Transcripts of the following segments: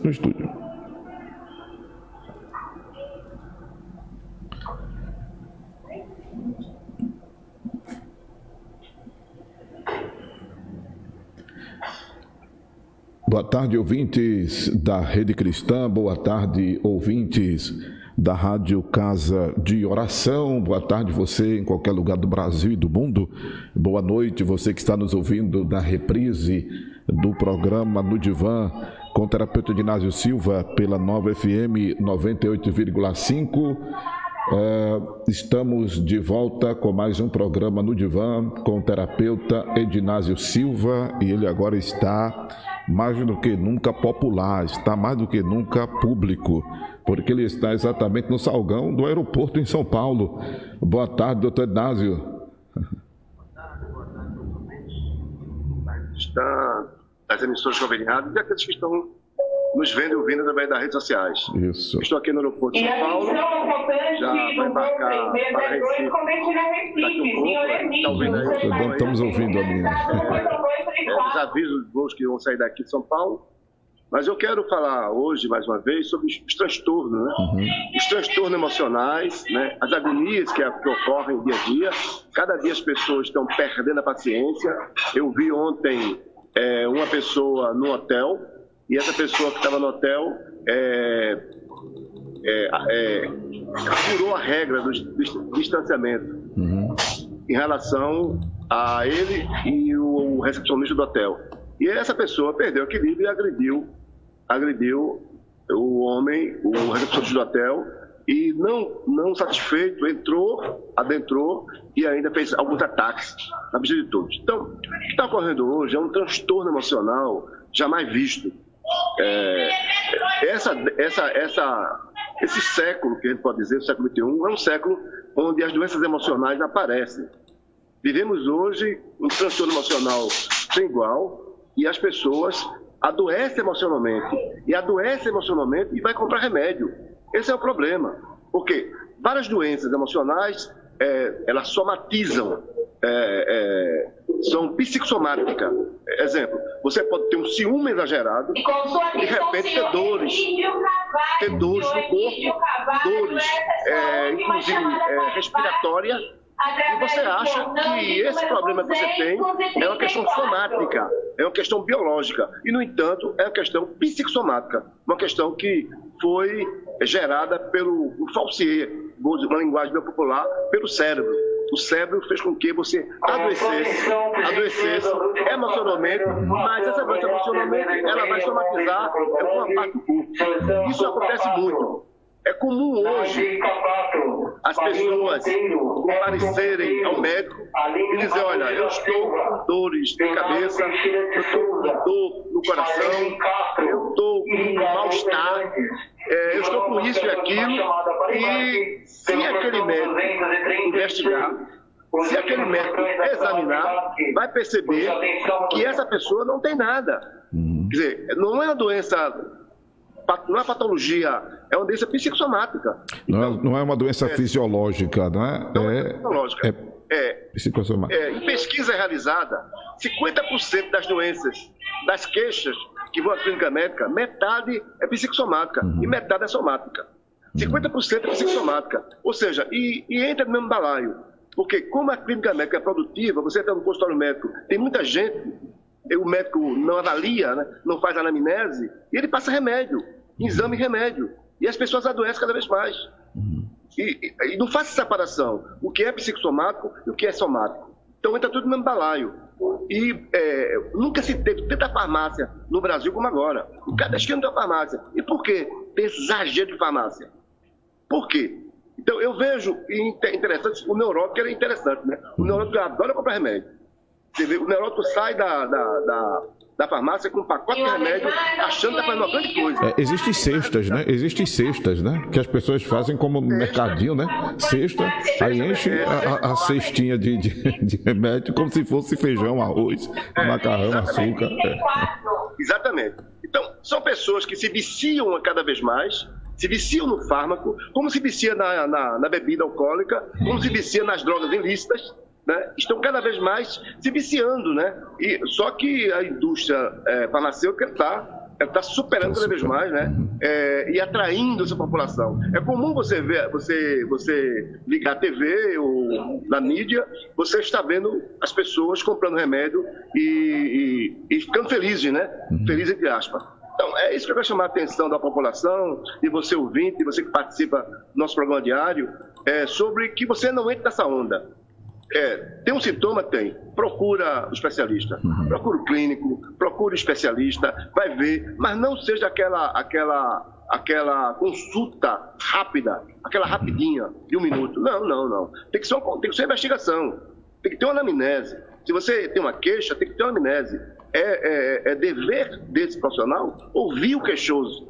no estúdio. Boa tarde, ouvintes da Rede Cristã. Boa tarde, ouvintes da Rádio Casa de Oração. Boa tarde, você em qualquer lugar do Brasil e do mundo. Boa noite, você que está nos ouvindo da reprise do programa No Divã com o terapeuta Dinácio Silva pela Nova FM 98,5. Estamos de volta com mais um programa No Divã com o terapeuta Edinásio Silva, e ele agora está mais do que nunca popular, está mais do que nunca público, porque ele está exatamente no salgão do aeroporto em São Paulo. Boa tarde, doutor Edinásio. Boa tarde. Está das emissoras conveniadas e aqueles que estão nos vendo e ouvindo através das redes sociais. Isso. Estou aqui no aeroporto de São Paulo, já vai embarcar para Recife daqui um pouco, está ouvindo aí? Estamos ouvindo ali. Os avisos dos voos que vão sair daqui de São Paulo. Mas eu quero falar hoje, mais uma vez, sobre os transtornos, né? Os transtornos emocionais, né? As agonias que ocorrem dia a dia. Cada dia as pessoas estão perdendo a paciência. Eu vi ontem uma pessoa no hotel, e essa pessoa que estava no hotel furou a regra do distanciamento em relação a ele e o recepcionista do hotel. E essa pessoa perdeu o equilíbrio e agrediu o homem, o recepcionista do hotel, e não satisfeito, adentrou e ainda fez alguns ataques na vista de todos. Então, o que está ocorrendo hoje é um transtorno emocional jamais visto. Esse século, que a gente pode dizer, o século XXI, é um século onde as doenças emocionais aparecem. Vivemos hoje um transtorno emocional sem igual, e as pessoas adoecem emocionalmente. E adoecem emocionalmente e vai comprar remédio. Esse é o problema. Porque várias doenças emocionais, elas somatizam, são psicossomáticas. Exemplo, você pode ter um ciúme exagerado e de repente ter dores no corpo, dores, inclusive respiratórias, e você acha que esse problema que você tem é uma questão somática, é uma questão biológica, e no entanto é uma questão psicossomática, uma questão que foi gerada pelo falsier, uma linguagem bem popular, pelo cérebro. O cérebro fez com que você adoecesse emocionalmente, mas essa doença emocionalmente ela vai somatizar alguma parte do corpo. Isso acontece muito. É comum hoje as pessoas comparecerem ao médico e dizer: olha, eu estou com dores de cabeça, eu estou com dor no coração, eu estou com mal-estar, eu estou com isso e aquilo. E se aquele médico investigar, se aquele médico examinar, vai perceber que essa pessoa não tem nada. Quer dizer, não é uma doença, não é patologia, é uma doença psicossomática. Não é uma doença fisiológica, não é? Não é fisiológica. Psicossomática. Em pesquisa realizada, 50% das doenças, das queixas que vão à clínica médica, metade é psicossomática e metade é somática. 50% é psicossomática. Ou seja, e entra no mesmo balaio. Porque como a clínica médica é produtiva, você está no consultório médico, tem muita gente, o médico não avalia, né, não faz anamnese, e ele passa remédio, exame e remédio. E as pessoas adoecem cada vez mais. E não faz separação, o que é psicossomático e o que é somático. Então entra tudo no mesmo balaio. E nunca se teve tanta farmácia no Brasil como agora. Em cada esquina tem uma farmácia. E por quê? Tem esse exagero de farmácia. Por quê? Então eu vejo interessante, o neurótico é interessante, né? O neurótico adora comprar remédio. Você vê, o neurótico sai da farmácia com um pacote de remédio, achando que está fazendo uma grande coisa. Existem cestas, né? Que as pessoas fazem como no mercadinho, né? Cesta, aí enche a cestinha de remédio como se fosse feijão, arroz, macarrão, açúcar. Exatamente. Então, são pessoas que se viciam a cada vez mais, se viciam no fármaco, como se vicia na bebida alcoólica, como se vicia nas drogas ilícitas, né? Estão cada vez mais se viciando, né? Só que a indústria farmacêutica está está superando cada vez mais, né? E atraindo essa população. É comum você ver, você ligar a TV ou na mídia, você está vendo as pessoas comprando remédio e ficando felizes, né? Felizes entre aspas. Então, é isso que eu quero chamar a atenção da população, de você ouvinte, de você que participa do nosso programa diário, sobre que você não entre nessa onda. Tem um sintoma? Tem. Procura o especialista, procura o clínico, procura o especialista, vai ver, mas não seja aquela consulta rápida, aquela rapidinha de 1 minuto. Não. Tem que ser uma investigação, tem que ter uma anamnese. Se você tem uma queixa, tem que ter uma anamnese. É dever desse profissional ouvir o queixoso.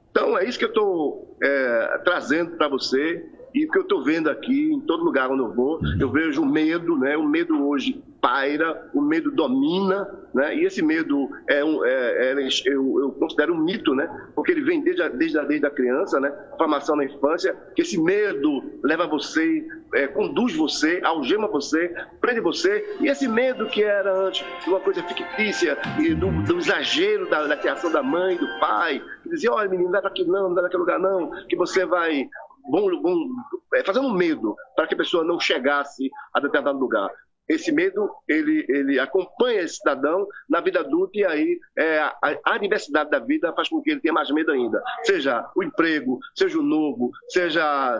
Então, é isso que eu estou trazendo para você. E o que eu estou vendo aqui, em todo lugar onde eu vou, eu vejo o medo, né? O medo hoje paira, o medo domina, né? E esse medo eu considero um mito, né? Porque ele vem desde a criança, né? Formação na infância, que esse medo leva você, conduz você, algema você, prende você. E esse medo que era antes uma coisa fictícia, e do exagero da criação da mãe, do pai, que dizia, olha menino, não dá aqui não dá naquele lugar não, que você vai... fazendo medo para que a pessoa não chegasse a determinado lugar. Esse medo, ele acompanha esse cidadão na vida adulta e aí a adversidade da vida faz com que ele tenha mais medo ainda. Seja o emprego, seja o novo, seja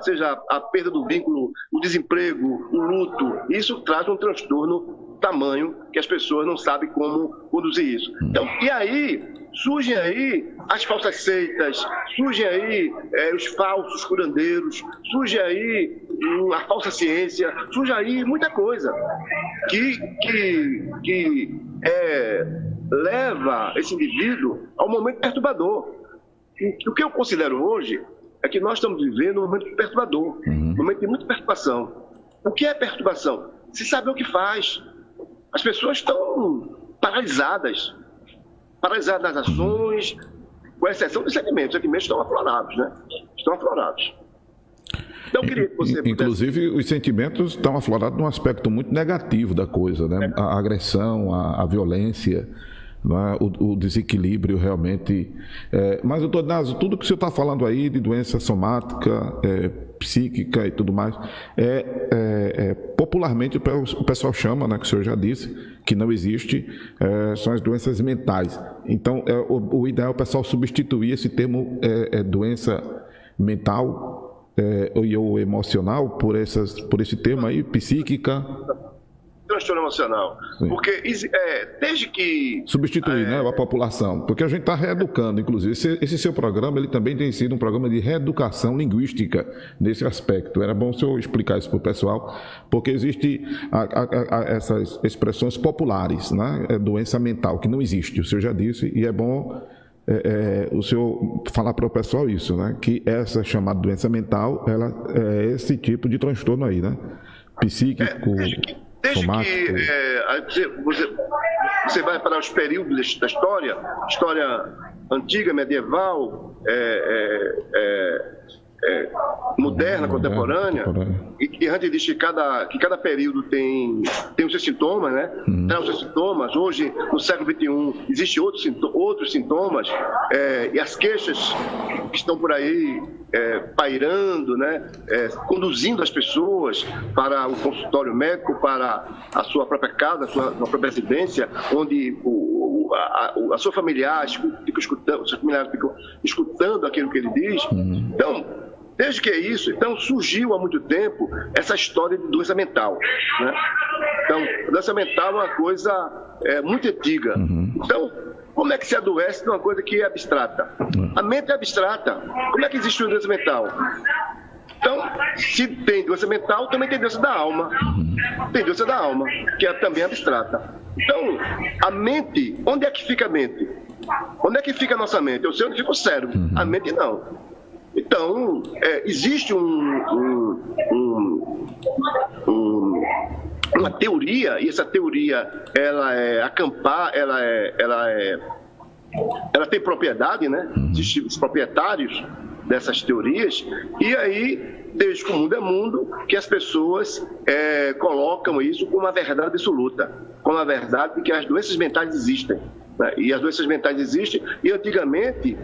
a perda do vínculo, o desemprego, o luto. Isso traz um transtorno tamanho que as pessoas não sabem como conduzir isso. Então, e aí surgem aí as falsas seitas, surgem aí os falsos curandeiros, surge aí a falsa ciência, surge aí muita coisa que leva esse indivíduo ao momento perturbador. O que eu considero hoje é que nós estamos vivendo um momento perturbador, um momento de muita perturbação. O que é perturbação? Se saber o que faz. As pessoas estão paralisadas nas ações, com exceção dos sentimentos. Os sentimentos estão aflorados, né? Estão aflorados. Então, eu queria que você Inclusive, os sentimentos estão aflorados num aspecto muito negativo da coisa, né? A agressão, a violência, né? O desequilíbrio realmente. Mas, doutor Naso, tudo que o senhor está falando aí de doença somática, psíquica e tudo mais, popularmente o pessoal chama, né, que o senhor já disse, que não existe, são as doenças mentais. Então, o ideal é o pessoal substituir esse termo doença mental ou emocional por esse termo aí, psíquica. Transtorno emocional. Sim. Porque desde que... Substituir, né, a população. Porque a gente está reeducando, inclusive. Esse seu programa, ele também tem sido um programa de reeducação linguística nesse aspecto. Era bom o senhor explicar isso para o pessoal, porque existe essas expressões populares, né? Doença mental, que não existe, o senhor já disse, e é bom o senhor falar para o pessoal isso, né? Que essa chamada doença mental, ela é esse tipo de transtorno aí, né? Psíquico... Desde que você vai para os períodos da história antiga, medieval, moderna, contemporânea, e antes disso que cada período tem os seus sintomas, né? Tem os seus sintomas. Hoje, no século XXI, existem outros sintomas, e as queixas que estão por aí pairando, né? Conduzindo as pessoas para o consultório médico, para a sua própria casa, a sua própria residência, onde a sua familiar fica escutando, os seus familiares ficam escutando aquilo que ele diz. Então, desde que é isso, então surgiu há muito tempo essa história de doença mental, né? Então, doença mental é uma coisa muito antiga. Então, como é que se adoece de uma coisa que é abstrata? A mente é abstrata. Como é que existe uma doença mental? Então, se tem doença mental, também tem doença da alma. Tem doença da alma, que é também abstrata. Então, a mente, onde é que fica a mente? Onde é que fica a nossa mente? Eu sei onde fica o cérebro. A mente não. Então, existe uma teoria, e essa teoria ela é acampar, ela tem propriedade, né? Existem os proprietários dessas teorias, e aí, desde que o mundo é mundo, que as pessoas colocam isso como uma verdade absoluta, como a verdade de que as doenças mentais existem. né? E as doenças mentais existem, e antigamente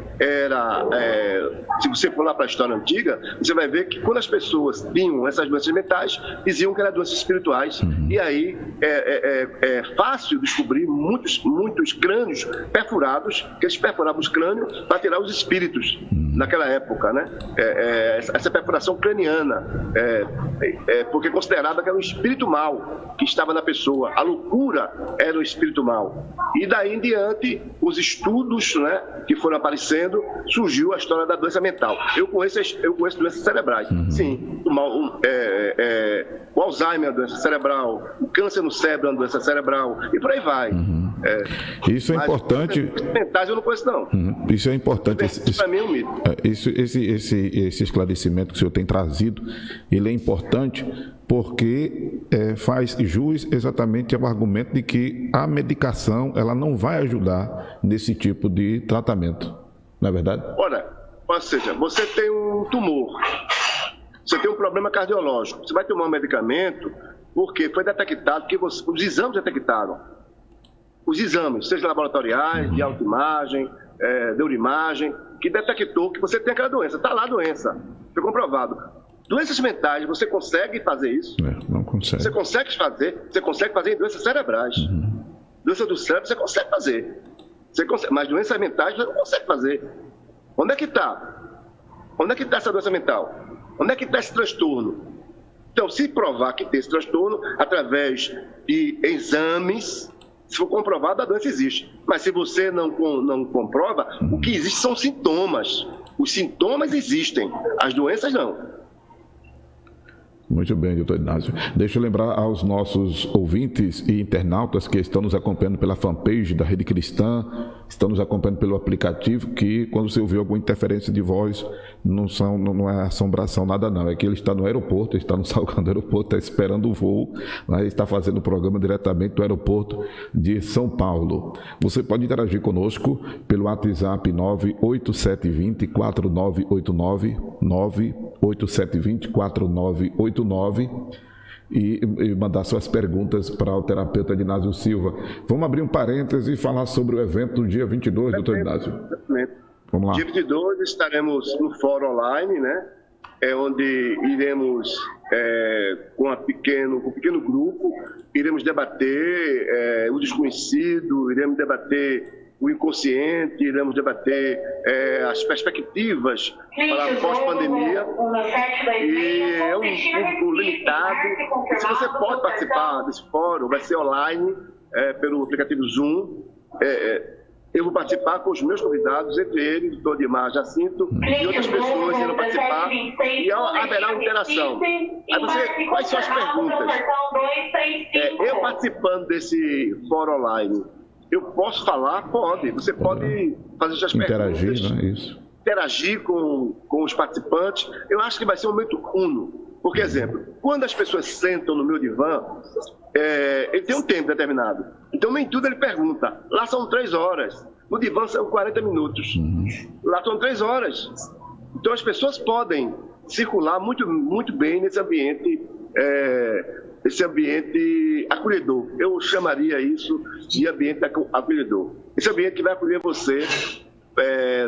se você for lá para a história antiga, você vai ver que quando as pessoas tinham essas doenças mentais, diziam que eram doenças espirituais. E aí é fácil descobrir muitos crânios perfurados, que eles perfuravam os crânios para tirar os espíritos naquela época, né? Essa perfuração craniana, porque considerava que era um espírito mau que estava na pessoa, a loucura era um espírito mau. E daí em diante, os estudos, né, que foram aparecendo, surgiu a história da doença mental. Eu conheço doenças cerebrais. Sim, o Alzheimer é uma doença cerebral, o câncer no cérebro é uma doença cerebral, e por aí vai. Isso é importante. Mentais eu não conheço, não. Isso é importante. Isso para mim é um mito. Esse esclarecimento que o senhor tem trazido, ele é importante porque faz jus exatamente ao argumento de que a medicação ela não vai ajudar nesse tipo de tratamento. Não é verdade? Olha, ou seja, você tem um tumor, você tem um problema cardiológico, você vai tomar um medicamento porque foi detectado, que os exames detectaram. Os exames, seja laboratoriais, de autoimagem, neuroimagem, que detectou que você tem aquela doença. Está lá a doença, foi comprovado. Doenças mentais, você consegue fazer isso? Não consegue. Você consegue fazer em doenças cerebrais. Doença do cérebro você consegue fazer. Mas doenças mentais você não consegue fazer. Onde é que está? Onde é que está essa doença mental? Onde é que está esse transtorno? Então, se provar que tem esse transtorno, através de exames, se for comprovado, a doença existe. Mas se você não comprova, o que existe são sintomas. Os sintomas existem, as doenças não. Muito bem, doutor Inácio. Deixa eu lembrar aos nossos ouvintes e internautas que estão nos acompanhando pela fanpage da Rede Cristã, estão nos acompanhando pelo aplicativo, que quando você ouvir alguma interferência de voz, não é assombração, nada não. É que ele está no aeroporto, está no salgado do aeroporto, está esperando o voo, mas está fazendo o programa diretamente do aeroporto de São Paulo. Você pode interagir conosco pelo WhatsApp 98720-4989, 98720-4989, e mandar suas perguntas para o terapeuta Inácio Silva. Vamos abrir um parêntese e falar sobre o evento do dia 22, doutor Inácio. Vamos lá. Dia 22 estaremos no fórum online, né? Onde iremos, com um pequeno grupo, iremos debater o desconhecido, iremos debater o inconsciente, iremos debater as perspectivas para a pós-pandemia, e é um público limitado. E se você pode participar desse fórum, vai ser online, pelo aplicativo Zoom. Eu vou participar com os meus convidados, entre eles o doutor Dimar Jacinto e outras pessoas irão participar, e haverá uma interação. Aí quais são as perguntas? Eu participando desse fórum online, eu posso falar? Pode. Você pode fazer suas perguntas. Interagir, né? Isso. Interagir com os participantes. Eu acho que vai ser um momento uno. Por exemplo, quando as pessoas sentam no meu divã, ele tem um tempo determinado. Então, nem tudo ele pergunta. Lá são 3 horas. No divã são 40 minutos. Lá são 3 horas. Então, as pessoas podem circular muito, muito bem nesse ambiente acolhedor. Eu chamaria isso de ambiente acolhedor. Esse ambiente que vai acolher você,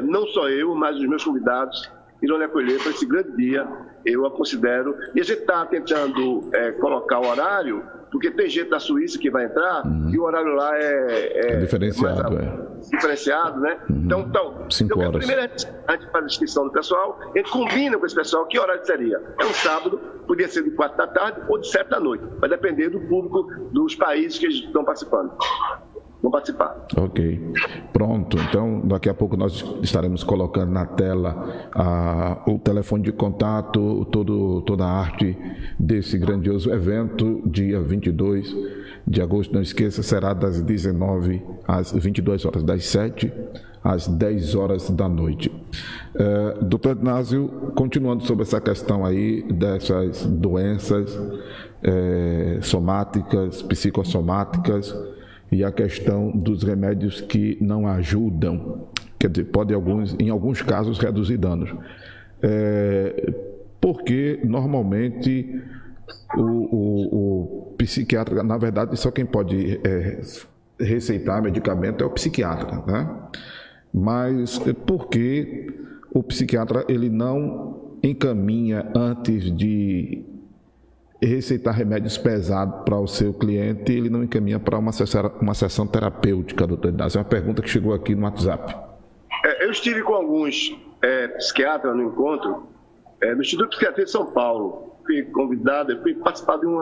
não só eu, mas os meus convidados irão lhe acolher para esse grande dia, eu a considero. E a gente está tentando colocar o horário, porque tem gente da Suíça que vai entrar, e o horário lá é diferenciado. Diferenciado, né? Então 5 horas. Primeiro, antes de fazer a inscrição do pessoal, a gente combina com esse pessoal que horário seria. É um sábado, podia ser de 4 da tarde ou de 7 da noite. Vai depender do público dos países que eles estão participando. Vão participar. Ok. Pronto. Então, daqui a pouco nós estaremos colocando na tela o telefone de contato, toda a arte desse grandioso evento, dia 22 de agosto. Não esqueça, será das 19 às 22 horas, das 7 às 10 horas da noite. Doutor Inácio, continuando sobre essa questão aí dessas doenças somáticas, psicossomáticas, e a questão dos remédios que não ajudam, quer dizer, pode em alguns casos reduzir danos. Porque normalmente o psiquiatra, na verdade, só quem pode receitar medicamento é o psiquiatra, né? Mas por que o psiquiatra ele não encaminha antes de receitar remédios pesados para o seu cliente, ele não encaminha para uma sessão terapêutica, doutor Inácio? É uma pergunta que chegou aqui no WhatsApp. Eu estive com alguns psiquiatras no encontro, no Instituto de Psiquiatria de São Paulo. Fui convidado, fui participar de um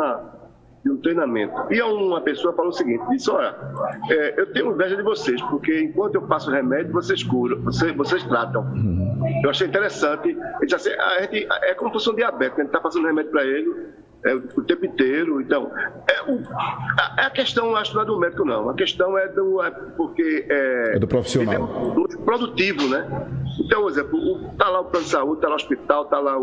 treinamento. E uma pessoa falou o seguinte, disse, olha, eu tenho inveja de vocês, porque enquanto eu passo remédio, vocês curam, vocês tratam. Eu achei interessante. Ele disse assim, é como se fosse um diabético, a gente está passando remédio para ele o tempo inteiro. Então, a questão, acho, não é do médico, não. A questão é porque é do profissional. Do produtivo, né? Então, por exemplo, está lá o plano de saúde, está lá o hospital, está lá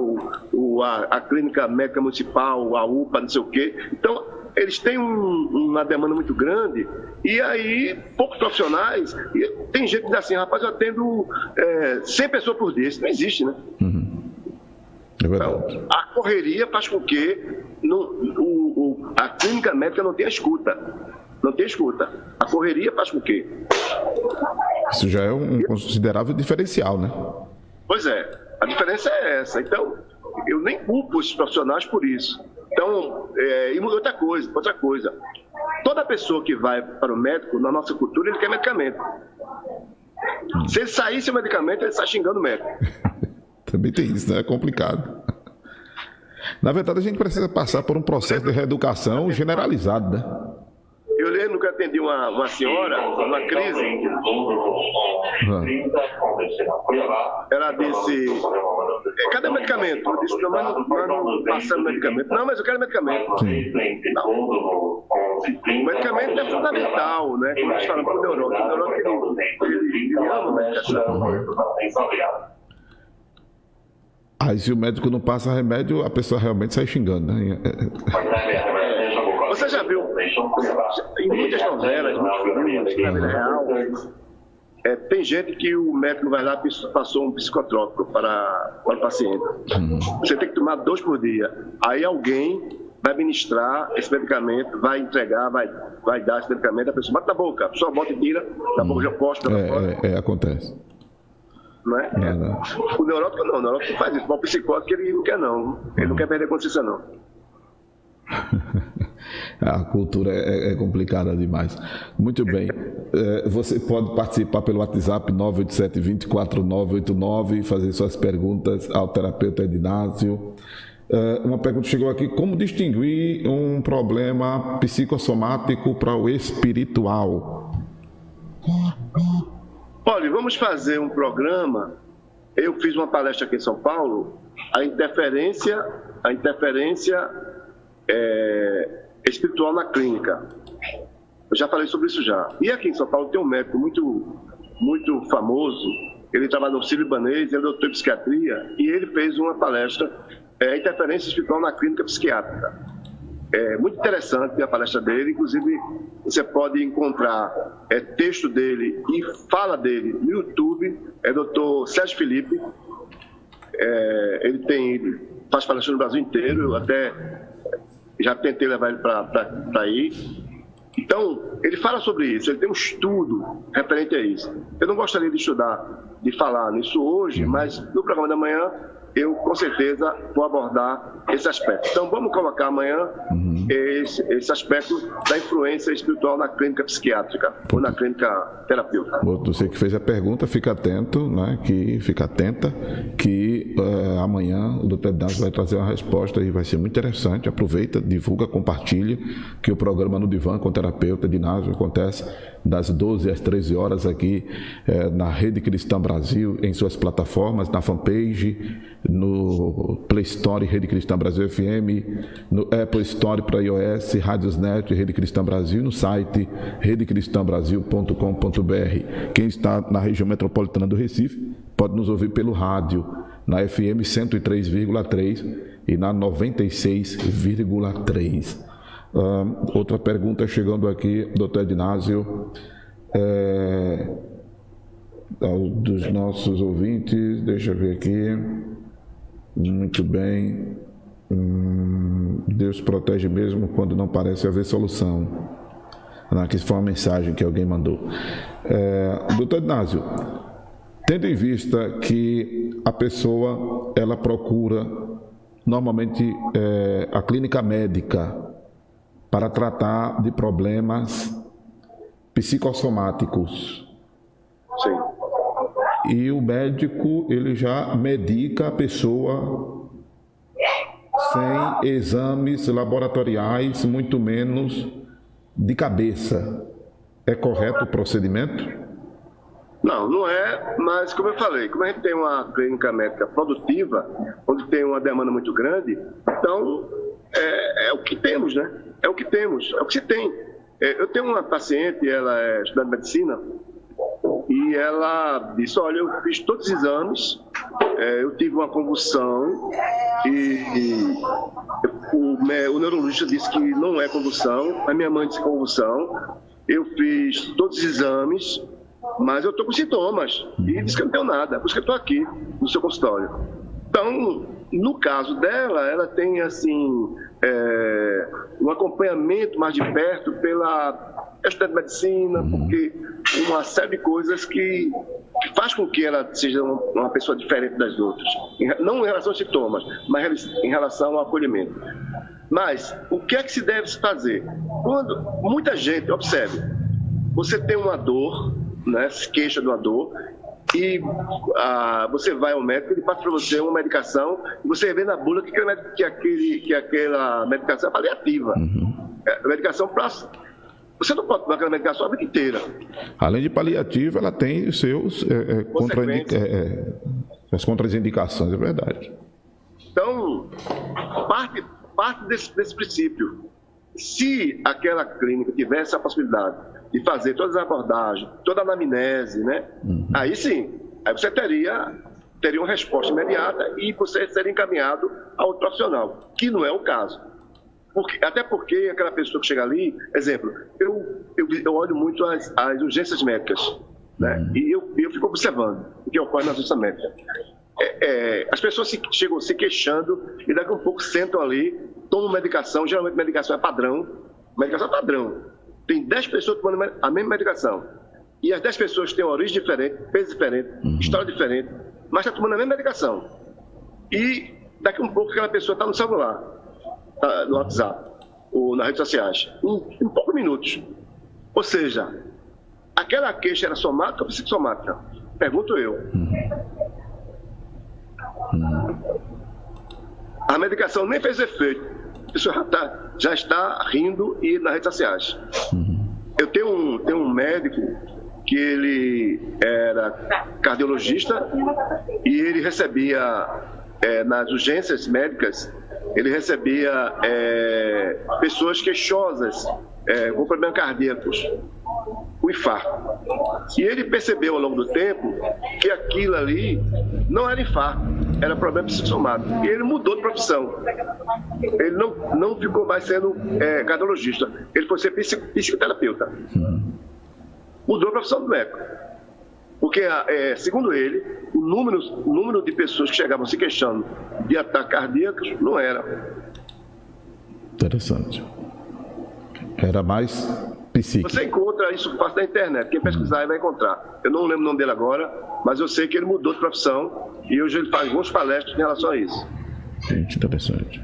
a clínica médica municipal, a UPA, não sei o quê. Então, eles têm uma demanda muito grande e aí poucos profissionais. E tem gente que diz assim, rapaz, eu atendo 100 pessoas por dia. Isso não existe, né? É verdade. Então, a correria faz com que a clínica médica não tenha escuta. Não tem escuta. A correria faz com que... Isso já é um considerável diferencial, né? Pois é. A diferença é essa. Então, eu nem culpo os profissionais por isso. Então, e outra coisa. Toda pessoa que vai para o médico, na nossa cultura, ele quer medicamento. Se ele sair sem medicamento, ele está xingando o médico. Também tem isso, né? É complicado. Na verdade, a gente precisa passar por um processo de reeducação generalizado, né? Eu lembro que atendi uma senhora numa crise. Ela disse, cadê medicamento? Eu disse, mas não passando medicamento. Não, mas eu quero medicamento. Não. O medicamento é fundamental, né? Como a gente fala para o neurólogo. O neurólogo, ele ama a medicação. Aí se o médico não passa remédio, a pessoa realmente sai xingando, né? Você já viu, em muitas novelas, muitos filmes, na vida real, tem gente que o médico vai lá e passou um psicotrópico para o paciente. Você tem que tomar 2 por dia. Aí alguém vai ministrar esse medicamento, vai entregar, vai dar esse medicamento, a pessoa bate na boca, a pessoa bota e tira, da boca já posta. Acontece. Não é? O neurótico não, o neurótico não faz isso. Mas o psicótico ele não quer não. Ele não quer perder consciência não. A cultura é complicada demais. Muito bem. Você pode participar pelo WhatsApp 987-24989 e fazer suas perguntas ao terapeuta Inácio. Uma pergunta chegou aqui: como distinguir um problema psicossomático para o espiritual? Olha, vamos fazer um programa. Eu fiz uma palestra aqui em São Paulo, a interferência espiritual na clínica. Eu já falei sobre isso já. E aqui em São Paulo tem um médico muito famoso, ele trabalha no Sírio-Libanês, ele é doutor em psiquiatria, e ele fez uma palestra, interferência espiritual na clínica psiquiátrica. É muito interessante a palestra dele, inclusive você pode encontrar texto dele e fala dele no YouTube, é doutor Sérgio Felipe, ele faz palestra no Brasil inteiro, eu até já tentei levar ele para aí. Então, ele fala sobre isso, ele tem um estudo referente a isso. Eu não gostaria de falar nisso hoje, mas no programa da manhã eu com certeza vou abordar esse aspecto. Então vamos colocar amanhã esse aspecto da influência espiritual na clínica psiquiátrica ou na clínica terapêutica. Você que fez a pergunta, fica atento, né? Fica atenta, que amanhã o Dr. Inácio vai trazer uma resposta e vai ser muito interessante. Aproveita, divulga, compartilha, que o programa No Divã com o terapeuta Inácio acontece das 12 às 13 horas aqui na Rede Cristã Brasil, em suas plataformas, na fanpage, no Play Store Rede Cristã Brasil FM, no Apple Store para iOS, Radiosnet Rede Cristã Brasil, no site redecristãbrasil.com.br. Quem está na região metropolitana do Recife pode nos ouvir pelo rádio, na FM 103,3 e na 96,3. Outra pergunta chegando aqui, doutor Inácio, dos nossos ouvintes, deixa eu ver aqui. Muito bem. Deus protege mesmo quando não parece haver solução. Que foi uma mensagem que alguém mandou. Doutor Ednásio, tendo em vista que a pessoa, ela procura normalmente a clínica médica para tratar de problemas psicossomáticos. Sim. E o médico, ele já medica a pessoa sem exames laboratoriais, muito menos de cabeça. É correto o procedimento? Não, não é, mas como eu falei, como a gente tem uma clínica médica produtiva, onde tem uma demanda muito grande, então é o que temos, né? É o que temos, é o que se tem. Eu tenho uma paciente, ela é estudante de medicina, e ela disse, olha, eu fiz todos os exames, eu tive uma convulsão e o neurologista disse que não é convulsão, a minha mãe disse convulsão, eu fiz todos os exames, mas eu estou com sintomas e disse que eu não tenho nada, por isso que eu estou aqui no seu consultório. Então, no caso dela, ela tem assim um acompanhamento mais de perto pela estudante de medicina, porque uma série de coisas que faz com que ela seja uma pessoa diferente das outras, não em relação aos sintomas, mas em relação ao acolhimento. Mas o que é que se deve fazer? Quando muita gente, observe, você tem uma dor, né, se queixa de uma dor, e você vai ao médico, ele passa para você uma medicação, e você vê na bula que aquela medicação é paliativa. A medicação para... Você não pode tomar aquela medicação a vida inteira. Além de paliativa, ela tem os seus as contraindicações, é verdade. Então, parte desse princípio. Se aquela clínica tivesse a possibilidade de fazer todas as abordagens, toda a anamnese, né? Aí sim, aí você teria uma resposta imediata e você seria encaminhado a outro profissional, que não é o caso. Até porque aquela pessoa que chega ali, exemplo, eu olho muito as urgências médicas, né? E eu fico observando o que ocorre na urgência médica. As pessoas chegam se queixando e daqui a um pouco sentam ali, tomam medicação, geralmente medicação é padrão, Tem 10 pessoas tomando a mesma medicação. E as 10 pessoas têm origem diferente, peso diferente, história diferente, mas está tomando a mesma medicação. E daqui a um pouco aquela pessoa está no celular, tá no WhatsApp, ou nas redes sociais, em poucos minutos. Ou seja, aquela queixa era somática ou psicossomática? Pergunto eu. A medicação nem fez efeito. A pessoa já está rindo e nas redes sociais. Eu tenho um médico que ele era cardiologista e ele recebia, nas urgências médicas, ele recebia pessoas queixosas com problemas cardíacos, o infarto. E ele percebeu ao longo do tempo que aquilo ali não era infarto, era problema psicossomático. E ele mudou de profissão. Ele não ficou mais sendo cardiologista, ele foi ser psicoterapeuta. Mudou a profissão do médico. Porque, segundo ele, o número de pessoas que chegavam se queixando de ataques cardíacos não era. Interessante. Era mais psíquico. Você encontra isso fácil na internet. Quem pesquisar aí vai encontrar. Eu não lembro o nome dele agora, mas eu sei que ele mudou de profissão e hoje ele faz alguns palestras em relação a isso. Gente, interessante.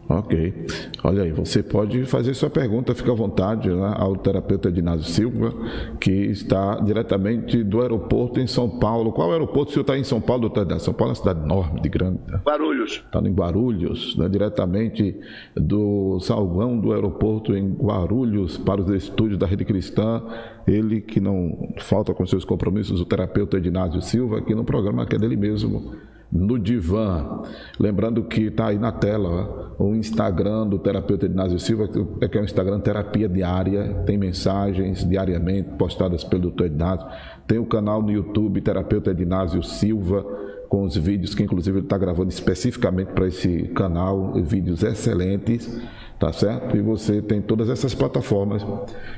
Ok. Olha aí, você pode fazer sua pergunta, fica à vontade, né, ao terapeuta Ednásio Silva, que está diretamente do aeroporto em São Paulo. Qual aeroporto? O senhor está em São Paulo, doutor Ednásio? São Paulo é uma cidade enorme, de grande. Guarulhos. Está em Guarulhos, né, diretamente do salão do aeroporto em Guarulhos para os estúdios da Rede Cristã. Ele que não falta com seus compromissos, o terapeuta Ednásio Silva, aqui no programa que é dele mesmo, no Divã. Lembrando que está aí na tela o Instagram do terapeuta Ednásio Silva, que é um Instagram terapia diária, tem mensagens diariamente postadas pelo Dr. Ednásio. Tem o canal no YouTube terapeuta Ednásio Silva, com os vídeos que inclusive ele está gravando especificamente para esse canal, vídeos excelentes, tá certo? E você tem todas essas plataformas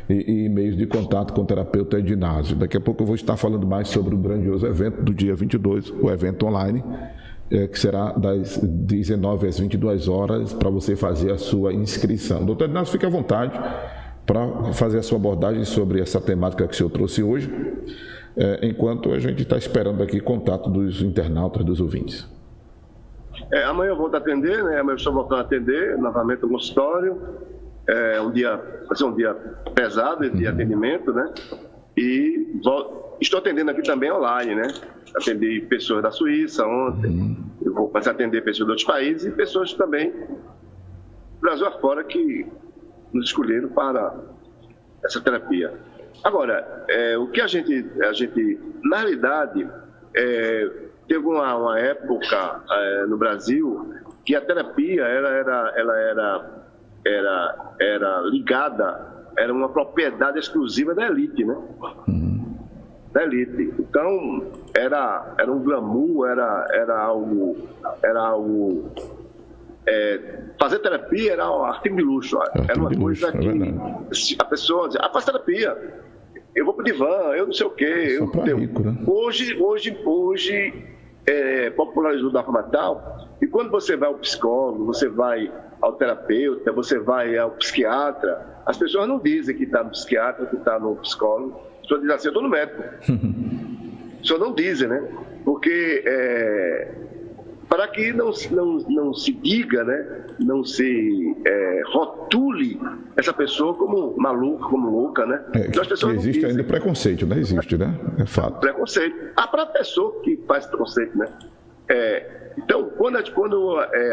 e meios de contato com o terapeuta Ednásio. Daqui a pouco eu vou estar falando mais sobre o grandioso evento do dia 22, o evento online, que será das 19 às 22 horas, para você fazer a sua inscrição. Doutor Ednásio, fique à vontade para fazer a sua abordagem sobre essa temática que o senhor trouxe hoje, enquanto a gente está esperando aqui contato dos internautas, dos ouvintes. Amanhã eu volto a atender, né? Amanhã eu estou voltando a atender novamente no consultório. Vai ser um dia pesado de atendimento, né? E estou atendendo aqui também online, né? Atendi pessoas da Suíça ontem, eu vou começar a atender pessoas de outros países e pessoas também do Brasil afora que nos escolheram para essa terapia. Agora, o que a gente na realidade, teve uma época no Brasil que a terapia era ligada, era uma propriedade exclusiva da elite, né? Da elite. Então, era um glamour, era algo fazer terapia era um artigo de luxo, era uma coisa que a pessoa dizia, faz terapia, eu vou pro divã, eu não sei o quê. Rico, né? Hoje popularizou da forma tal, e quando você vai ao psicólogo, você vai ao terapeuta, você vai ao psiquiatra, as pessoas não dizem que está no psiquiatra, que está no psicólogo, as pessoas dizem assim, eu estou no médico. As pessoas não dizem, né? Porque para que não se diga, né? Não se rotule essa pessoa como maluca, como louca, né? Então, as pessoas existe ainda preconceito, né? Existe, né? É fato. Preconceito. Para a pessoa que faz preconceito, né? Então, quando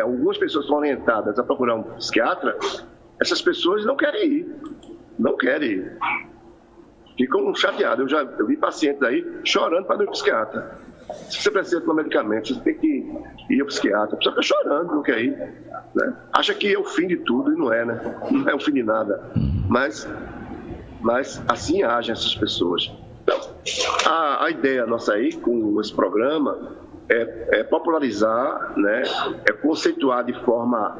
algumas pessoas são orientadas a procurar um psiquiatra, essas pessoas não querem ir. Não querem ir. Ficam chateadas. Eu vi pacientes aí chorando para ir ao psiquiatra. Se você precisa tomar medicamento, você tem que ir ao psiquiatra. A pessoa fica chorando, não quer ir. Né? Acha que é o fim de tudo e não é, né? Não é o fim de nada. Mas assim agem essas pessoas. Então, a ideia nossa aí com esse programa é popularizar, né? É conceituar de forma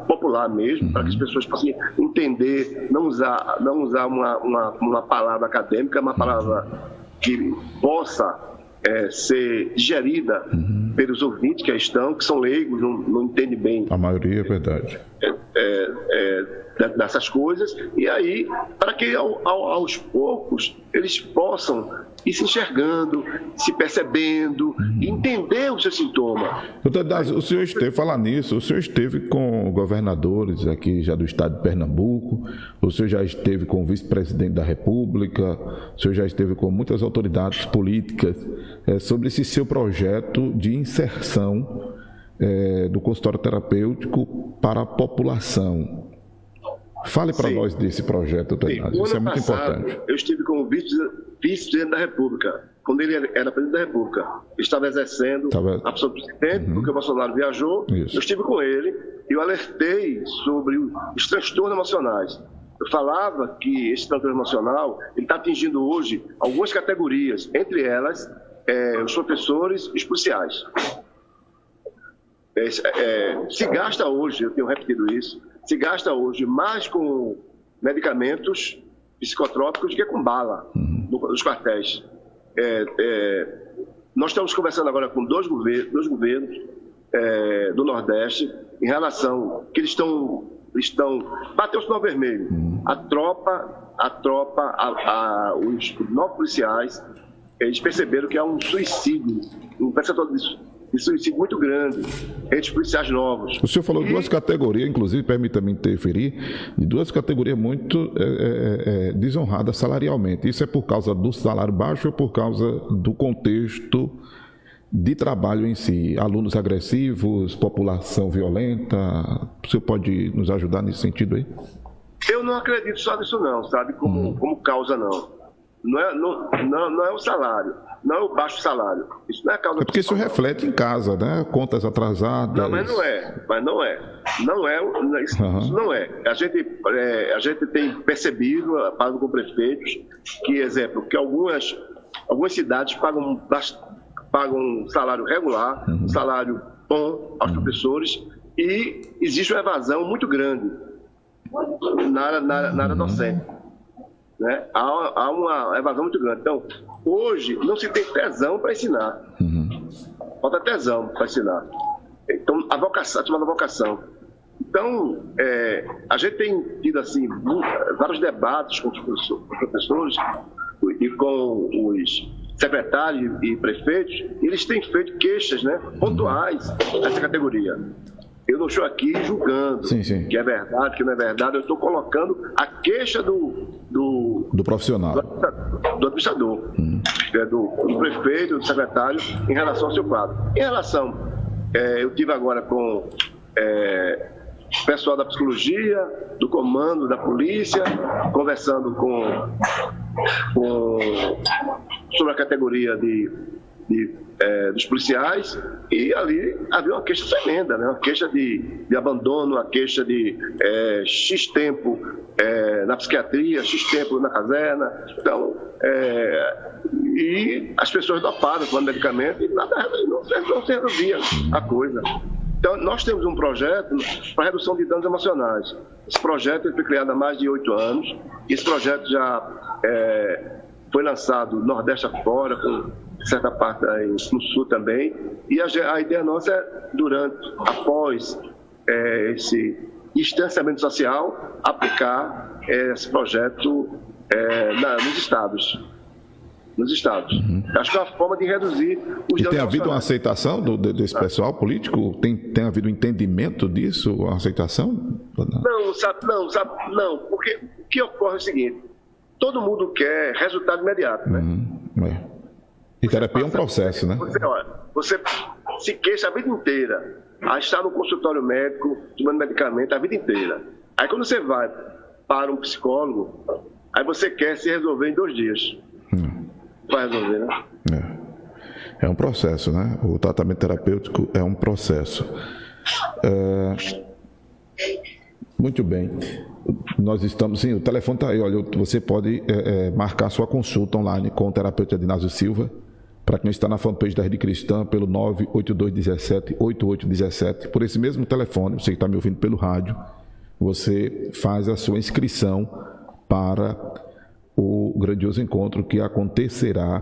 popular mesmo, para que as pessoas possam entender, não usar uma palavra acadêmica, uma palavra que possa ser digerida pelos ouvintes que aí estão, que são leigos, não entendem bem. A maioria é verdade. Dessas coisas, e aí, para que aos poucos eles possam ir se enxergando, se percebendo, entender o seu sintoma. Doutor Dácio, o senhor esteve com governadores aqui já do estado de Pernambuco, o senhor já esteve com o vice-presidente da República, o senhor já esteve com muitas autoridades políticas sobre esse seu projeto de inserção do consultório terapêutico para a população. Fale para nós desse projeto, doutor Dácio, isso é muito importante. Eu estive com o vice-presidente da República, quando ele era presidente da República. Ele estava exercendo a função do presidente, porque o Bolsonaro viajou. Isso. Eu estive com ele e eu alertei sobre os transtornos emocionais. Eu falava que esse transtorno emocional está atingindo hoje algumas categorias, entre elas os professores e os policiais. Se gasta hoje, eu tenho repetido isso, se gasta hoje mais com medicamentos psicotrópicos do que com bala nos quartéis. Nós estamos conversando agora com dois governos do Nordeste em relação que eles estão bateu o sinal vermelho. Os 9 policiais, eles perceberam que há um suicídio, um percentual de suicídio muito grande entre os policiais novos. O senhor falou duas categorias, inclusive, permita-me interferir, de duas categorias muito desonradas salarialmente. Isso é por causa do salário baixo ou por causa do contexto de trabalho em si? Alunos agressivos, população violenta? O senhor pode nos ajudar nesse sentido aí? Eu não acredito só nisso não, sabe? Como causa não. Não é o salário, não é o baixo salário. Isso não é a causa. É porque isso reflete em casa, né? Contas atrasadas. Não, mas não é. Isso não é. A gente tem percebido, falando com prefeitos, que, exemplo, que algumas cidades pagam um salário regular, um salário bom aos professores, e existe uma evasão muito grande na área docente. Né? Há uma evasão muito grande. Então, hoje, não se tem tesão para ensinar. Falta tesão para ensinar. Então, a chamada vocação. Então, a gente tem tido assim, vários debates com os professores e com os secretários e prefeitos, e eles têm feito queixas, né, pontuais a essa categoria. Eu não estou aqui julgando que é verdade, que não é verdade, eu estou colocando a queixa do profissional, do administrador, do prefeito, do secretário, em relação ao seu quadro. Em relação, eu tive agora com o pessoal da psicologia, do comando da polícia, conversando sobre a categoria dos policiais, e ali havia uma queixa tremenda, né? Uma queixa de abandono, uma queixa de X tempo na psiquiatria, X tempo na caserna. Então, e as pessoas dopadas com o medicamento, e nada, não se resolvia a coisa. Então, nós temos um projeto para redução de danos emocionais. Esse projeto foi criado há mais de 8 anos. Esse projeto já foi lançado no Nordeste afora, com certa parte aí no Sul também. E a ideia nossa é, após esse distanciamento social, aplicar esse projeto nos estados. Acho que é uma forma de reduzir os danos. E tem havido uma aceitação desse pessoal político? Tem havido um entendimento disso, uma aceitação? Não, porque o que ocorre é o seguinte: todo mundo quer resultado imediato, né? E terapia é um processo, né? Você se queixa a vida inteira, aí está no consultório médico, tomando medicamento a vida inteira. Aí quando você vai para um psicólogo, aí você quer se resolver em 2 dias. Vai resolver, né? É um processo, né? O tratamento terapêutico é um processo. Muito bem. Nós estamos, sim, o telefone está aí, olha, você pode marcar sua consulta online com o terapeuta Edinásio Silva, para quem está na fanpage da Rede Cristã, pelo 98217-8817. Por esse mesmo telefone, você que está me ouvindo pelo rádio, você faz a sua inscrição para o grandioso encontro que acontecerá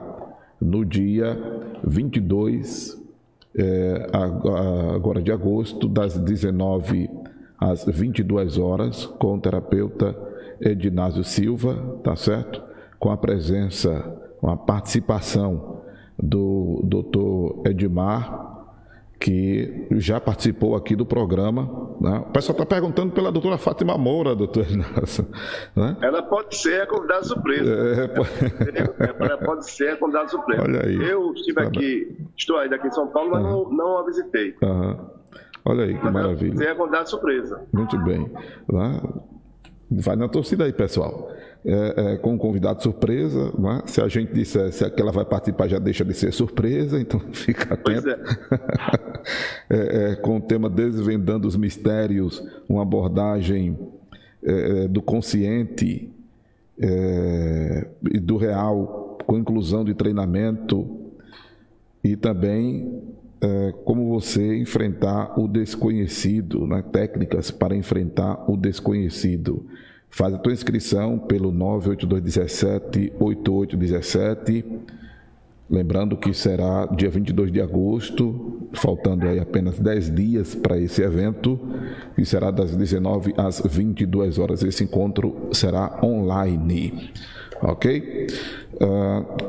no dia 22 agora de agosto, das 19 às 22 horas, com o terapeuta Edinásio Silva, tá certo? Com a participação do Dr. Edmar, que já participou aqui do programa, né? O pessoal está perguntando pela doutora Fátima Moura, doutor Ednásio, né? Ela pode ser a convidada surpresa. Ela pode ser a convidada surpresa. Olha aí. Eu estou ainda aqui em São Paulo, mas não a visitei. Olha aí, que maravilha. Ela pode ser a convidada surpresa. Muito bem. Vai na torcida aí, pessoal. Com um convidado surpresa, né? Se a gente disser que ela vai participar, já deixa de ser surpresa, então fica atento. Com o tema Desvendando os Mistérios, uma abordagem do consciente e do real, com inclusão de treinamento, e também como você enfrentar o desconhecido, né? Técnicas para enfrentar o desconhecido. Faz a tua inscrição pelo 98217-8817, lembrando que será dia 22 de agosto, faltando aí apenas 10 dias para esse evento, e será das 19 às 22 horas. Esse encontro será online, ok?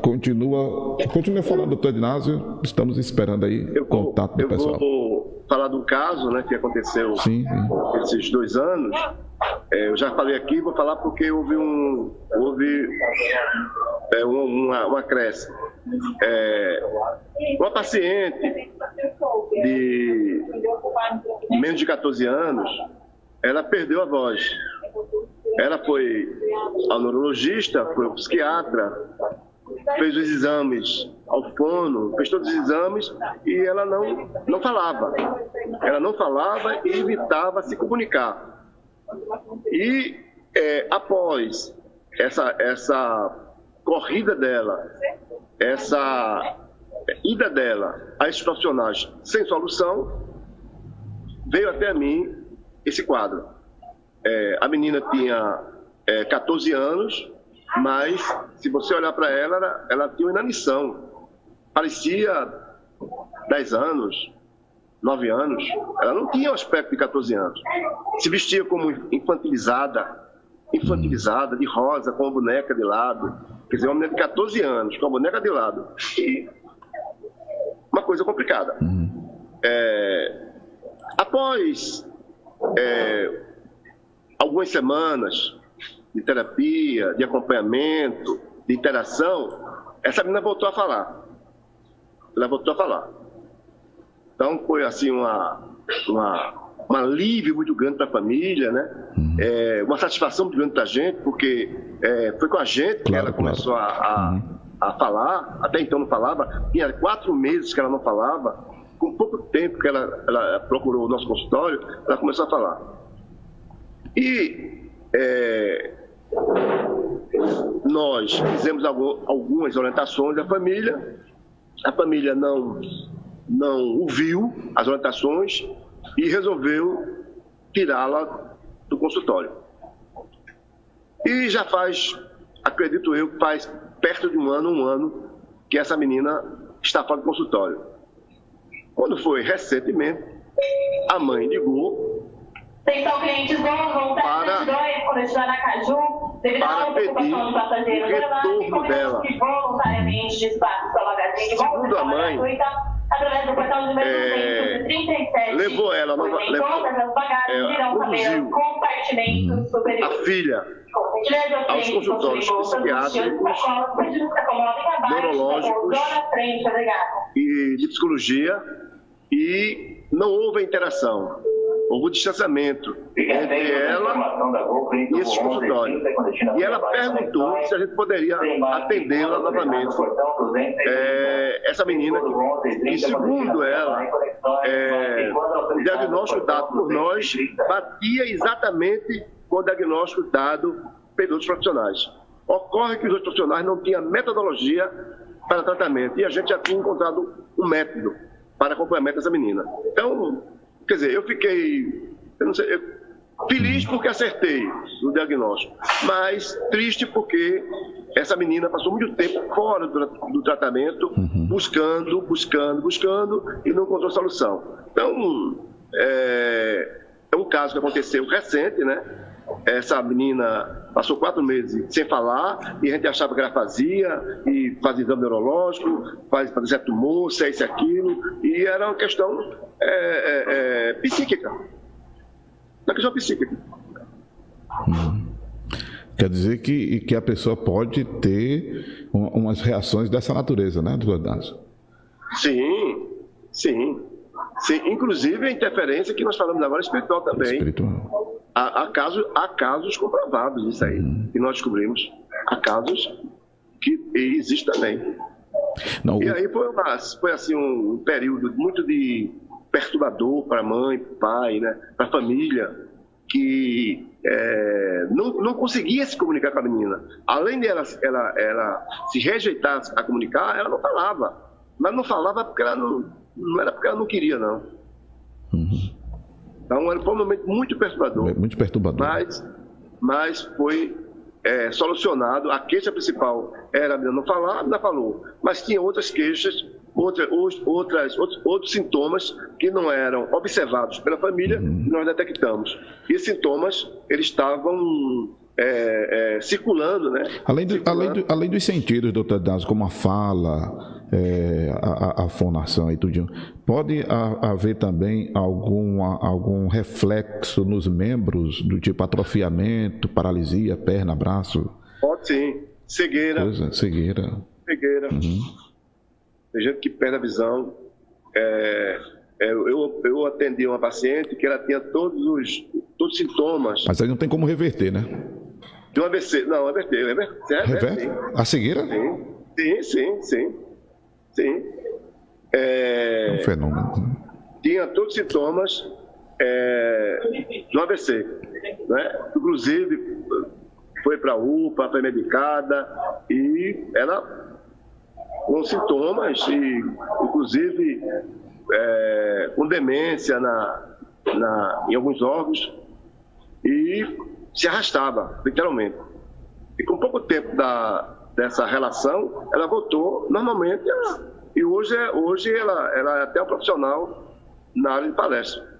Continua falando, doutor Ednásio, estamos esperando aí o contato do pessoal. Eu vou falar do caso, né, que aconteceu esses 2 anos. Eu já falei aqui, vou falar porque houve uma acréscimo. Uma paciente de menos de 14 anos, ela perdeu a voz. Ela foi ao neurologista, foi ao psiquiatra, fez os exames ao fono, fez todos os exames e ela não falava. Ela não falava e evitava se comunicar. E após essa corrida dela, essa ida dela a esses profissionais sem solução, veio até mim esse quadro. A menina tinha 14 anos, mas se você olhar para ela tinha uma inanição. Parecia 10 anos, 9 anos, ela não tinha o aspecto de 14 anos. Se vestia como infantilizada, de rosa, com a boneca de lado. Quer dizer, uma menina de 14 anos, com a boneca de lado. E uma coisa complicada. Após algumas semanas de terapia, de acompanhamento, de interação, essa menina voltou a falar. Ela voltou a falar. Então, foi assim um alívio muito grande para a família, né? Uma satisfação muito grande para a gente, porque foi com a gente que ela começou a falar. Até então não falava. Tinha 4 meses que ela não falava. Com pouco tempo que ela procurou o nosso consultório, ela começou a falar. E nós fizemos algumas orientações à família. A família não ouviu as orientações e resolveu tirá-la do consultório. E já faz, acredito eu, faz perto de um ano que essa menina está fora do consultório. Quando foi recentemente, a mãe ligou Atenção, clientes bons, para pedir o retorno dela. Segundo a mãe, levou ela, conduziu a filha aos consultórios psiquiátricos, neurológicos e de psicologia, e não houve interação. Houve um distanciamento entre ela e esses consultórios. E ela perguntou se a gente poderia atendê-la novamente. Essa menina, que segundo ela, o diagnóstico dado por nós batia exatamente com o diagnóstico dado pelos outros profissionais. Ocorre que os outros profissionais não tinham metodologia para tratamento, e a gente já tinha encontrado um método para acompanhamento dessa menina. Então, quer dizer, eu fiquei, feliz porque acertei no diagnóstico, mas triste porque essa menina passou muito tempo fora do tratamento, buscando e não encontrou solução. Então, é um caso que aconteceu recente, né? Essa menina passou 4 meses sem falar e a gente achava que ela fazia, e fazia exame neurológico, fazia tumor, se é isso e aquilo, e era uma questão psíquica. Uma questão psíquica. Quer dizer que a pessoa pode ter umas reações dessa natureza, né, doutor Dácio? Sim. Inclusive a interferência que nós falamos agora espiritual também. Espiritual. Há casos comprovados disso aí, que nós descobrimos. Há casos que existem também. Não, e aí foi assim um período muito de perturbador para a mãe, para o pai, né, para a família, que não conseguia se comunicar com a menina. Além de ela se rejeitar a comunicar, ela não falava. Mas não falava porque ela não era porque ela não queria, não. Então, foi um momento muito perturbador. Muito perturbador. Mas foi solucionado. A queixa principal era a menina não falar, a menina falou. Mas tinha outras queixas, outros sintomas que não eram observados pela família, que nós detectamos. E esses sintomas, eles estavam circulando, né? Além dos sentidos, doutor Dácio, como a fala, a fonação e tudinho, pode haver também algum reflexo nos membros, do tipo atrofiamento, paralisia, perna, braço? Pode sim. Cegueira. Cegueira. Tem gente que perde a visão. Eu atendi uma paciente que ela tinha todos os sintomas. Mas aí não tem como reverter, né? De um AVC. Não, reverte. A cegueira? Sim. É um fenômeno. Tinha todos os sintomas do AVC, né? Inclusive, foi para a UPA, foi medicada, e ela com sintomas, e inclusive com demência em alguns órgãos, e se arrastava, literalmente. E com pouco tempo dessa relação, ela voltou normalmente, e hoje ela é até um profissional na área de palestra.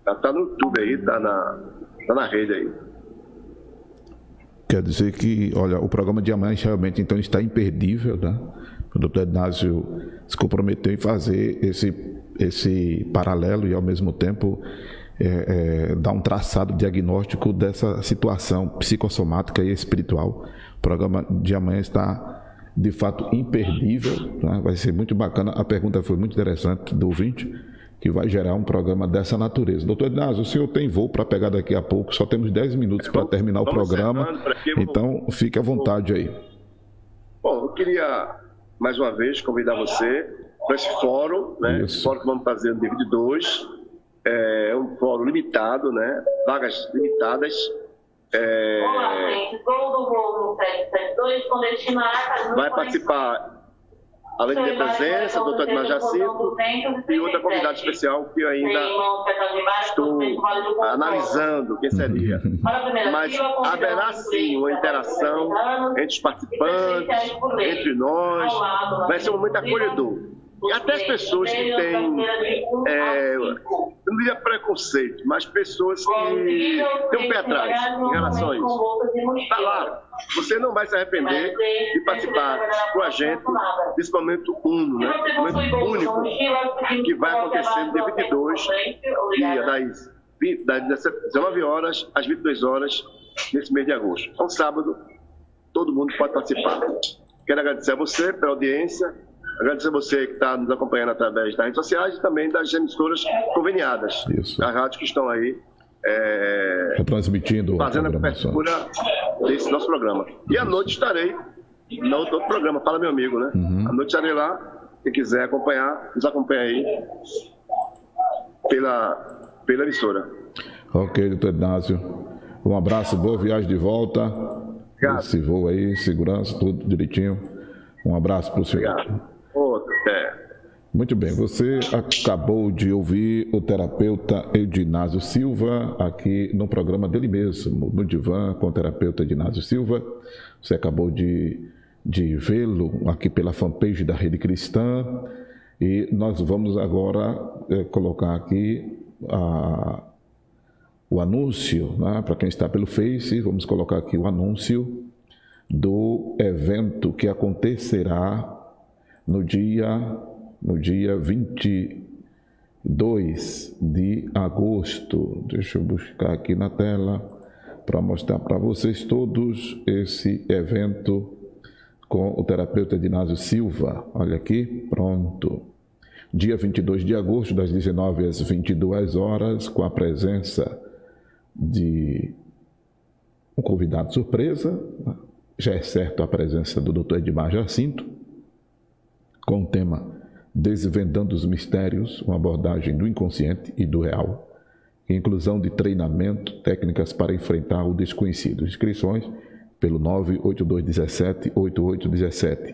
Está no YouTube aí, está na rede aí. Quer dizer que, olha, o programa de amanhã realmente então está imperdível, né? O doutor Ednásio se comprometeu em fazer esse paralelo e ao mesmo tempo dar um traçado diagnóstico dessa situação psicossomática e espiritual. O programa de amanhã está de fato imperdível, né? Vai ser muito bacana. A pergunta foi muito interessante do ouvinte, que vai gerar um programa dessa natureza. Doutor Ednásio, o senhor tem voo para pegar daqui a pouco, só temos 10 minutos para terminar o programa, então fique à vontade aí. Bom, eu queria mais uma vez convidar você para esse fórum, né? Esse fórum que vamos fazer no dia 22, é um fórum limitado, né? Vagas limitadas. Olá, gente, gol do voo 772 com destino a Aracaju. Vai participar, além da presença, do doutor Edmar Jacinto e outra convidada especial que eu ainda estou analisando quem seria. Mas haverá sim uma interação entre os participantes, entre nós, vai ser um momento acolhedor. E até as pessoas que têm, não diria preconceito, mas pessoas que têm um pé atrás em relação a isso. Está lá. Você não vai se arrepender de participar com a gente desse momento único, né? Momento único que vai acontecer no dia 22, das 19 horas às 22 horas, nesse mês de agosto. É um sábado, todo mundo pode participar. Quero agradecer a você pela audiência, agradecer a você que está nos acompanhando através das redes sociais e também das emissoras conveniadas, das rádios que estão aí retransmitindo, fazendo a cobertura desse nosso programa. E à noite estarei no outro programa, Fala Meu Amigo, né? À noite estarei lá, quem quiser acompanhar, nos acompanha aí pela emissora. Ok, doutor Ednásio. Um abraço, boa viagem de volta. Obrigado. Esse voo aí, segurança, tudo direitinho. Um abraço para o senhor. Obrigado. Muito bem, você acabou de ouvir o terapeuta Ednásio Silva aqui no programa dele mesmo, no Divã com o terapeuta Ednásio Silva. Você acabou de vê-lo aqui pela fanpage da Rede Cristã e nós vamos agora colocar aqui o anúncio, né? Para quem está pelo Face, vamos colocar aqui o anúncio do evento que acontecerá no dia 22 de agosto. Deixa eu buscar aqui na tela para mostrar para vocês todos esse evento com o terapeuta Ednásio Silva. Olha aqui, pronto. Dia 22 de agosto, das 19 às 22 horas, com a presença de um convidado surpresa. Já é certo a presença do Dr. Edmar Jacinto, com o tema Desvendando os Mistérios, uma abordagem do inconsciente e do real, inclusão de treinamento, técnicas para enfrentar o desconhecido. Inscrições pelo 98217-8817,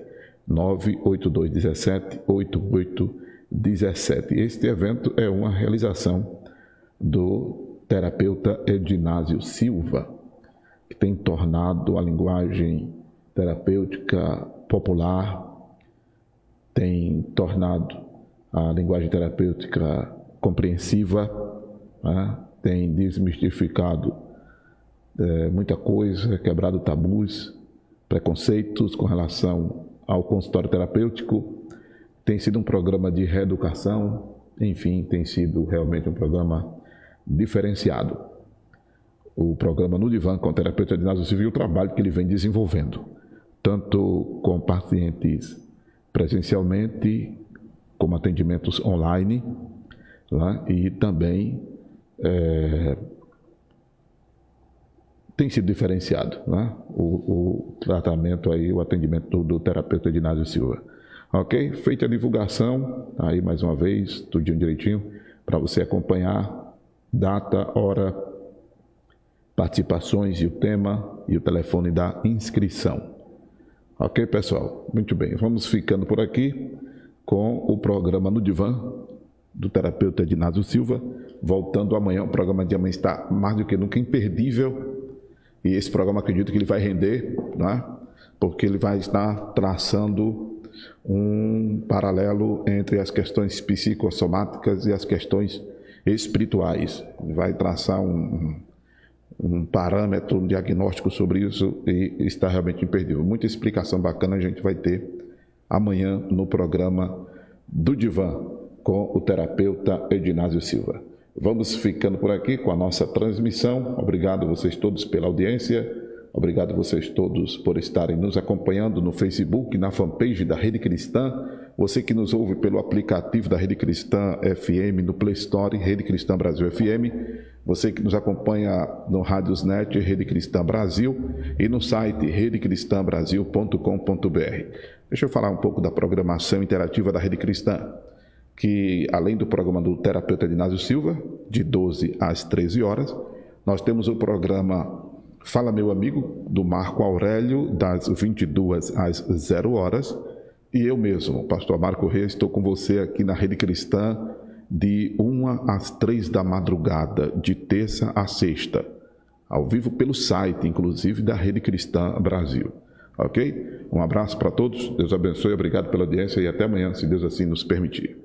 98217-8817. Este evento é uma realização do terapeuta Ednásio Silva, que tem tornado a linguagem terapêutica popular, tem tornado a linguagem terapêutica compreensiva, né? Tem desmistificado muita coisa, quebrado tabus, preconceitos com relação ao consultório terapêutico. Tem sido um programa de reeducação, enfim, tem sido realmente um programa diferenciado. O programa No Divã com o terapeuta Ednásio Silva e o trabalho que ele vem desenvolvendo, tanto com pacientes presencialmente, como atendimentos online, né? E também tem sido diferenciado, né? O tratamento aí, o atendimento do terapeuta Ednásio Silva. Ok? Feita a divulgação, aí mais uma vez, tudinho direitinho, para você acompanhar data, hora, participações e o tema e o telefone da inscrição. Ok, pessoal? Muito bem. Vamos ficando por aqui com o programa No Divã do terapeuta Ednásio Silva. Voltando amanhã, o programa de amanhã está mais do que nunca imperdível. E esse programa, acredito que ele vai render, né? Porque ele vai estar traçando um paralelo entre as questões psicossomáticas e as questões espirituais. Vai traçar um parâmetro, um diagnóstico sobre isso e está realmente imperdível. Muita explicação bacana a gente vai ter amanhã no programa do Divã com o terapeuta Edinásio Silva. Vamos ficando por aqui com a nossa transmissão. Obrigado a vocês todos pela audiência. Obrigado a vocês todos por estarem nos acompanhando no Facebook, na fanpage da Rede Cristã. Você que nos ouve pelo aplicativo da Rede Cristã FM, no Play Store, Rede Cristã Brasil FM. Você que nos acompanha no Radiosnet, Rede Cristã Brasil, e no site redecristãbrasil.com.br. Deixa eu falar um pouco da programação interativa da Rede Cristã, que além do programa do terapeuta Edinásio Silva, de 12 às 13 horas, nós temos o programa Fala Meu Amigo, do Marco Aurélio, das 22 às 0 horas, e eu mesmo, pastor Marco Reis, estou com você aqui na Rede Cristã de 1 às 3 da madrugada, de terça a sexta, ao vivo pelo site, inclusive, da Rede Cristã Brasil. Ok? Um abraço para todos, Deus abençoe, obrigado pela audiência e até amanhã, se Deus assim nos permitir.